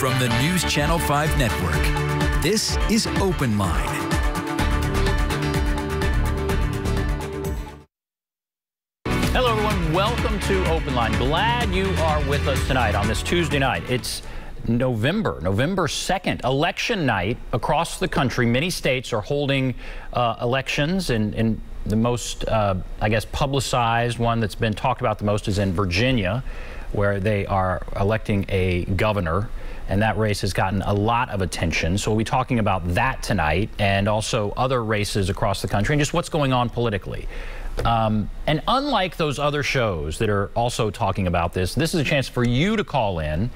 from the News Channel 5 network. This is OpenLine. Hello, everyone. Welcome to OpenLine. Glad you are with us tonight on this Tuesday night. It's November 2nd, election night across the country. Many states are holding elections, and the most, I guess, publicized one that's been talked about the most is in Virginia, where they are electing a governor, and that race has gotten a lot of attention. So we'll be talking about that tonight, and also other races across the country and just what's going on politically. And unlike those other shows that are also talking about this is a chance for you to call in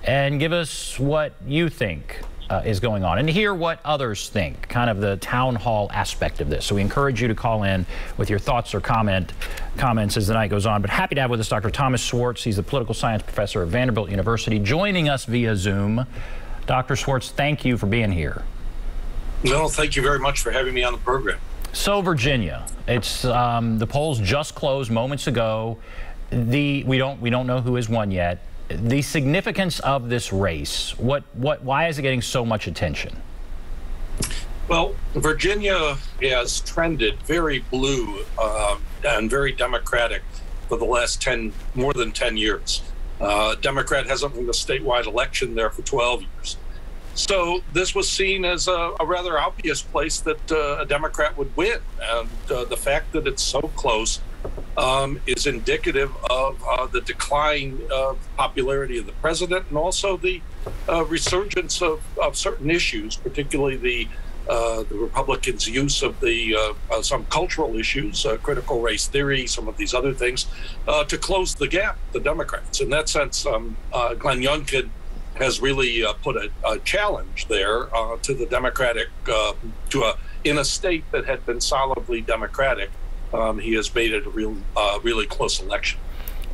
and give us what you think is going on and hear what others think, kind of the town hall aspect of this. So we encourage you to call in with your thoughts or comments as the night goes on. But happy to have with us Dr. Thomas Schwartz. He's the political science professor at Vanderbilt University, joining us via Zoom. Dr. Schwartz, thank you for being here. No, thank you very much for having me on the program. So Virginia, it's the polls just closed moments ago. We don't know who has won yet. The significance of this race, why is it getting so much attention? Well, Virginia has trended very blue and very Democratic for the last more than 10 years. Democrat hasn't won a statewide election there for 12 years. So this was seen as a rather obvious place that a Democrat would win. And the fact that it's so close is indicative of the decline of popularity of the president, and also the resurgence of certain issues, particularly the Republicans' use of some cultural issues, critical race theory, some of these other things, to close the gap, the Democrats. In that sense, Glenn Youngkin has really put a challenge there to the Democratic, in a state that had been solidly Democratic. He has made it a really close election.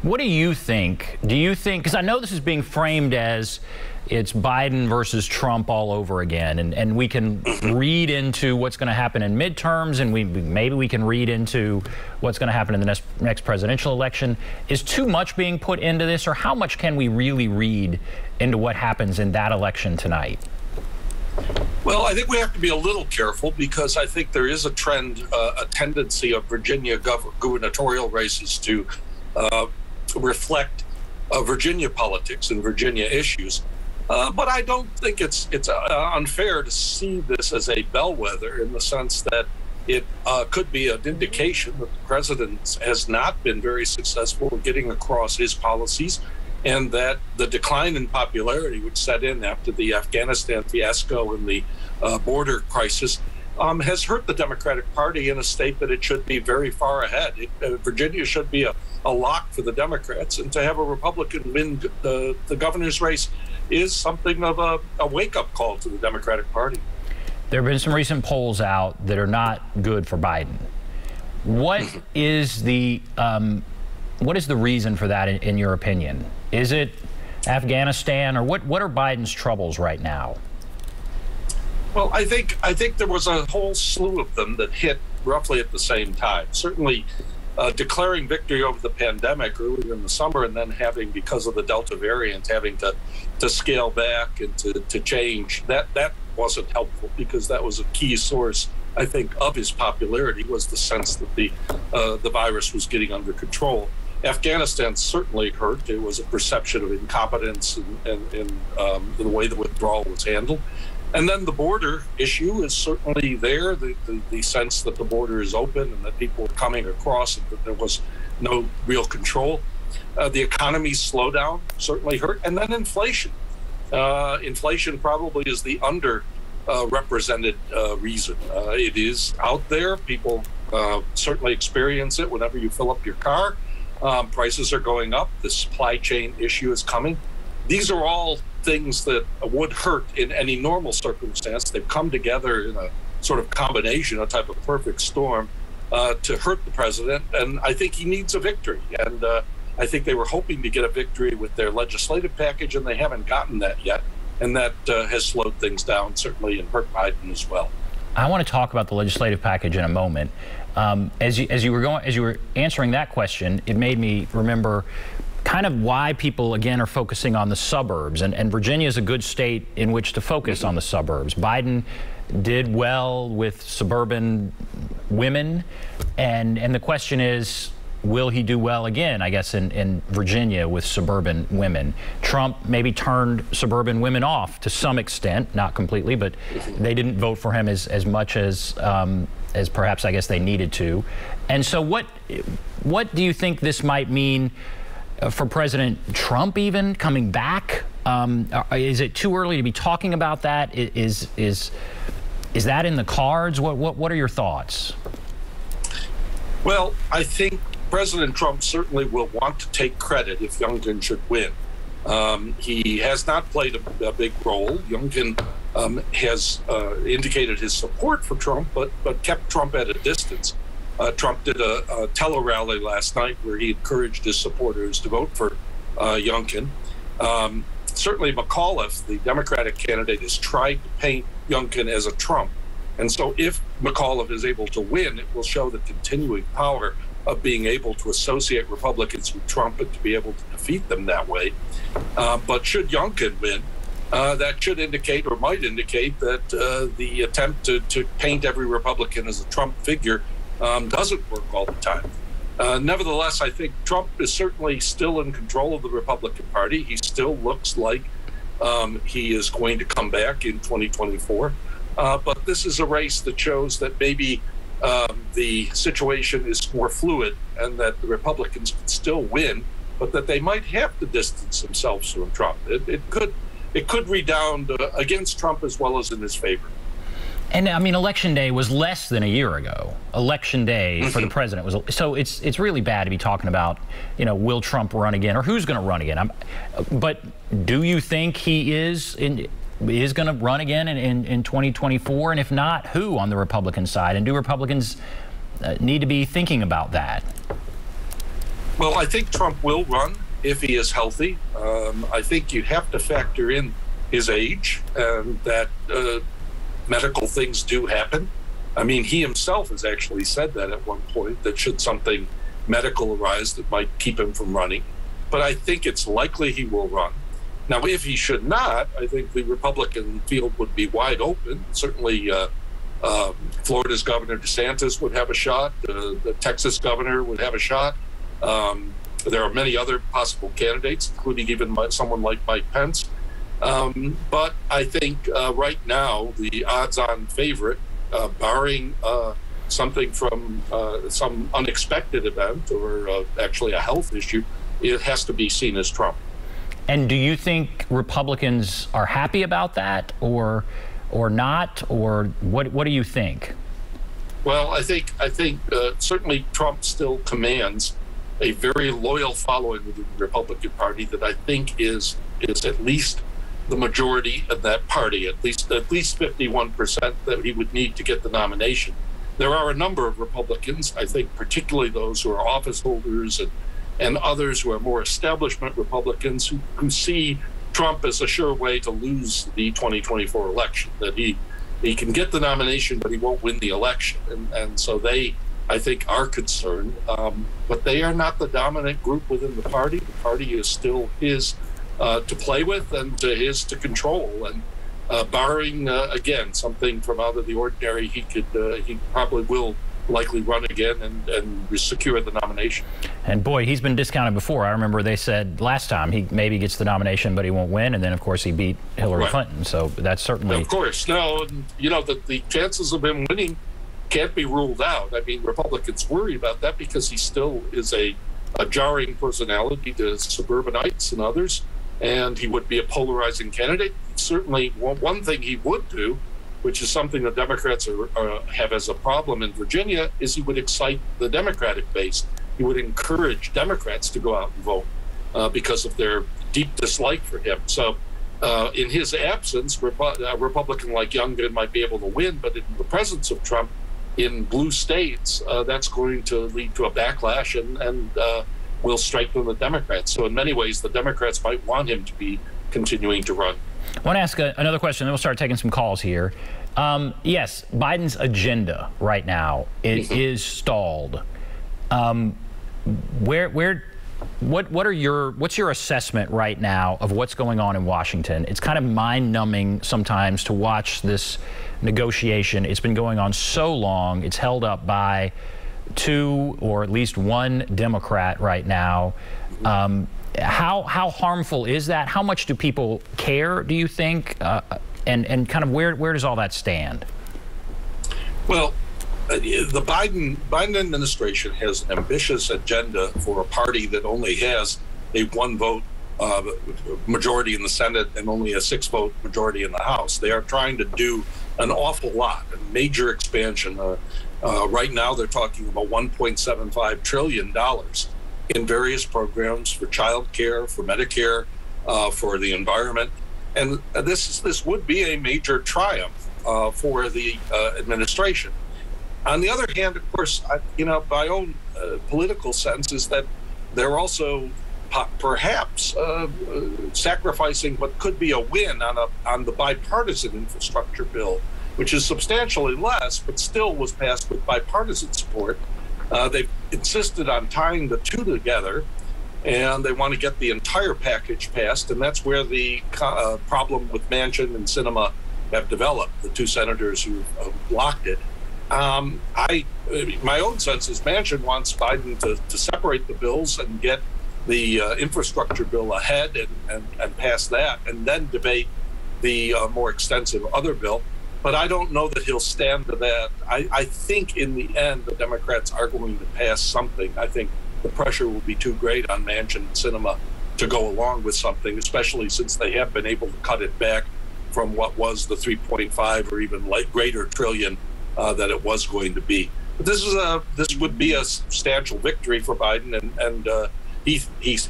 What do you think? Because I know this is being framed as it's Biden versus Trump all over again, and we can read into what's going to happen in midterms, and maybe we can read into what's going to happen in the next presidential election. Is too much being put into this, or how much can we really read into what happens in that election tonight? Well, I think we have to be a little careful, because I think there is a trend, a tendency of Virginia gubernatorial races to reflect Virginia politics and Virginia issues. But I don't think it's unfair to see this as a bellwether, in the sense that it could be an indication that the president has not been very successful in getting across his policies, and that the decline in popularity which set in after the Afghanistan fiasco and the border crisis has hurt the Democratic Party in a state that it should be very far ahead. Virginia should be a lock for the Democrats, and to have a Republican win the governor's race is something of a wake-up call to the Democratic Party. There have been some recent polls out that are not good for Biden. What is the reason for that, in your opinion? Is it Afghanistan, or what are Biden's troubles right now? Well, I think there was a whole slew of them that hit roughly at the same time. Certainly, declaring victory over the pandemic earlier in the summer, and then having, because of the Delta variant, having to scale back and to change, that wasn't helpful, because that was a key source, I think, of his popularity, was the sense that the virus was getting under control. Afghanistan certainly hurt. There was a perception of incompetence in the way the withdrawal was handled. And then the border issue is certainly there, the sense that the border is open and that people are coming across, and that there was no real control. The economy's slowdown certainly hurt. And then inflation. Inflation probably is the underrepresented reason. It is out there. People certainly experience it whenever you fill up your car. Prices are going up. The supply chain issue is coming. These are all things that would hurt in any normal circumstance. They've come together in a sort of combination, a type of perfect storm, to hurt the president. And I think he needs a victory. And I think they were hoping to get a victory with their legislative package, and they haven't gotten that yet. And that has slowed things down, certainly, and hurt Biden as well. I want to talk about the legislative package in a moment. As you were answering that question, it made me remember kind of why people, again, are focusing on the suburbs. And Virginia is a good state in which to focus on the suburbs. Biden did well with suburban women. And the question is, will he do well again, I guess, in Virginia with suburban women? Trump maybe turned suburban women off to some extent, not completely, but they didn't vote for him as much as perhaps, I guess, they needed to. And so what do you think this might mean for President Trump even coming back? Is it too early to be talking about that? Is that in the cards? What are your thoughts? Well, I think President Trump certainly will want to take credit if Youngkin should win. He has not played a big role. Youngkin has indicated his support for Trump, but kept Trump at a distance. Trump did a tele-rally last night where he encouraged his supporters to vote for Youngkin. Certainly McAuliffe, the Democratic candidate, has tried to paint Youngkin as a Trump. And so if McAuliffe is able to win, it will show the continuing power of being able to associate Republicans with Trump and to be able to defeat them that way. But should Youngkin win, that should indicate, or might indicate, that the attempt to paint every Republican as a Trump figure doesn't work all the time. Nevertheless, I think Trump is certainly still in control of the Republican Party. He still looks like he is going to come back in 2024. But this is a race that shows that maybe the situation is more fluid and that the Republicans can still win, but that they might have to distance themselves from Trump. It could redound against Trump as well as in his favor. And I mean, Election Day was less than a year ago. Election Day for the president was so. It's really bad to be talking about, will Trump run again or who's going to run again? But do you think he is going to run again in 2024? And if not, who on the Republican side? And do Republicans need to be thinking about that? Well, I think Trump will run if he is healthy. I think you have to factor in his age and that medical things do happen. I mean, he himself has actually said that at one point, that should something medical arise that might keep him from running. But I think it's likely he will run. Now, if he should not, I think the Republican field would be wide open. Certainly, Florida's Governor DeSantis would have a shot. The Texas governor would have a shot. There are many other possible candidates, including even someone like Mike Pence. But I think right now, the odds-on favorite, barring something from some unexpected event or actually a health issue, it has to be seen as Trump. And do you think Republicans are happy about that, or not, or what do you think? Well, I think certainly Trump still commands a very loyal following within the Republican Party that I think is at least the majority of that party, at least 51% that he would need to get the nomination. There are a number of Republicans, I think particularly those who are office holders and others who are more establishment Republicans who see Trump as a sure way to lose the 2024 election, that he can get the nomination, but he won't win the election. And so they, I think, are concerned. But they are not the dominant group within the party. The party is still his to play with and his to control. And barring, again, something from out of the ordinary, he probably will likely run again and secure the nomination. And boy, he's been discounted before. I remember they said last time he maybe gets the nomination, but he won't win. And then, of course, he beat Hillary Clinton. So that's certainly... Of course. No, the chances of him winning can't be ruled out. I mean, Republicans worry about that because he still is a jarring personality to suburbanites and others, and he would be a polarizing candidate. Certainly, one thing he would do, which is something the Democrats have as a problem in Virginia, is he would excite the Democratic base. He would encourage Democrats to go out and vote because of their deep dislike for him. So in his absence, a Republican like Youngkin might be able to win, but in the presence of Trump in blue states, that's going to lead to a backlash and will strengthen the Democrats. So in many ways, the Democrats might want him to be continuing to run. I want to ask another question, then we'll start taking some calls here. Yes, Biden's agenda right now is stalled. Where what's your assessment right now of what's going on in Washington? It's kind of mind-numbing sometimes to watch this negotiation. It's been going on so long. It's held up by two or at least one Democrat right now. How harmful is that? How much do people care, do you think? And kind of where does all that stand? Well, the Biden administration has an ambitious agenda for a party that only has a one-vote majority in the Senate and only a 6-vote majority in the House. They are trying to do an awful lot, a major expansion. Right now, they're talking about $1.75 trillion in various programs for child care, for Medicare, for the environment. And this would be a major triumph for the administration. On the other hand, of course, my own political sense is that they're also perhaps sacrificing what could be a win on the bipartisan infrastructure bill, which is substantially less, but still was passed with bipartisan support. They've insisted on tying the two together, and they want to get the entire package passed, and that's where the problem with Manchin and Sinema have developed, the two senators who blocked it. My own sense is Manchin wants Biden to separate the bills and get the infrastructure bill ahead and pass that, and then debate the more extensive other bill. But I don't know that he'll stand to that. I think in the end, the Democrats are going to pass something. I think the pressure will be too great on Manchin and Sinema to go along with something, especially since they have been able to cut it back from what was the 3.5 or even greater trillion that it was going to be. But this would be a substantial victory for Biden, and he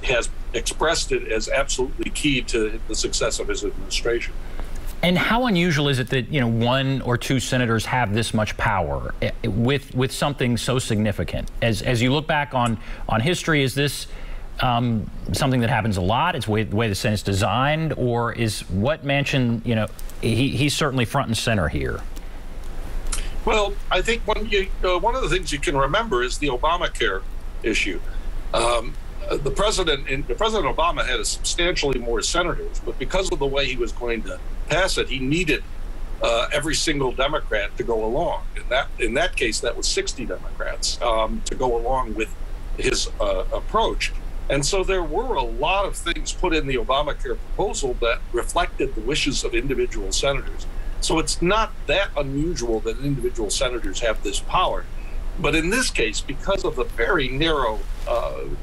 has expressed it as absolutely key to the success of his administration. And how unusual is it that one or two senators have this much power with something so significant? As you look back on history, is this something that happens a lot? It's the way the Senate's designed, or is what Manchin, he's certainly front and center here? Well, I think one of the things you can remember is the Obamacare issue. President Obama had substantially more senators, but because of the way he was going to pass it, he needed every single Democrat to go along. In that case, that was 60 Democrats to go along with his approach. And so there were a lot of things put in the Obamacare proposal that reflected the wishes of individual senators. So it's not that unusual that individual senators have this power. But in this case, because of the very narrow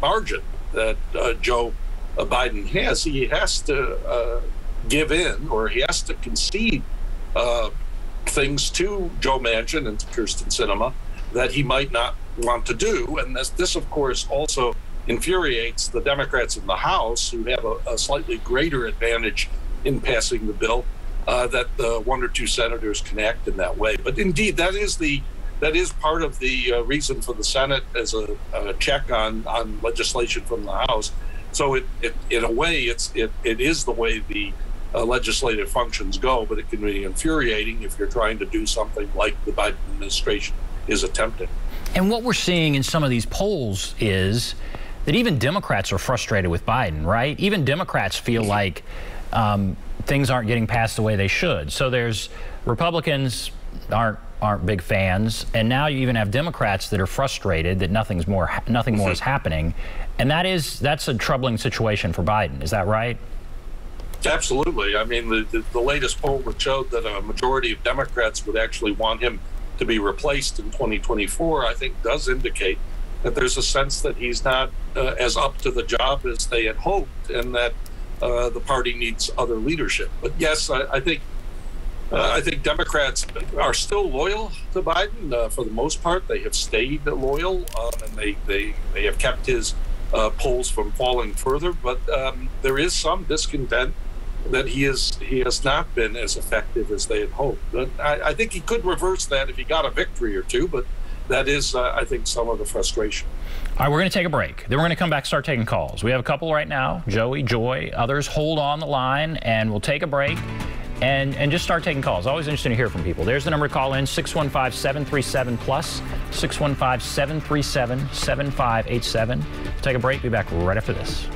margin that Joe Biden has, he has to give in, or he has to concede things to Joe Manchin and Kyrsten Sinema that he might not want to do. And this of course, also infuriates the Democrats in the House, who have a slightly greater advantage in passing the bill, that one or two senators can act in that way. But indeed, that is part of the reason for the Senate as a check on legislation from the House. So in a way, it is the way the legislative functions go, but it can be infuriating if you're trying to do something like the Biden administration is attempting. And what we're seeing in some of these polls is that even Democrats are frustrated with Biden, right? Even Democrats feel like things aren't getting passed the way they should. So there's Republicans aren't big fans, and now you even have Democrats that are frustrated that nothing more is happening, and that's a troubling situation for Biden. Is that right? Absolutely. I mean, the latest poll that showed that a majority of Democrats would actually want him to be replaced in 2024, I think does indicate that there's a sense that he's not as up to the job as they had hoped, and that the party needs other leadership. But yes, I think Democrats are still loyal to Biden for the most part. They have stayed loyal, and they have kept his polls from falling further. But there is some discontent that he has not been as effective as they had hoped. But I think he could reverse that if he got a victory or two. But that is, I think, some of the frustration. All right, we're going to take a break. Then we're going to come back, start taking calls. We have a couple right now, Joey, Joy, others. Hold on the line, and we'll take a break and just start taking calls. Always interesting to hear from people. There's the number to call in, 615-737-PLUS, 615-737-7587. take a break. Be back right after this.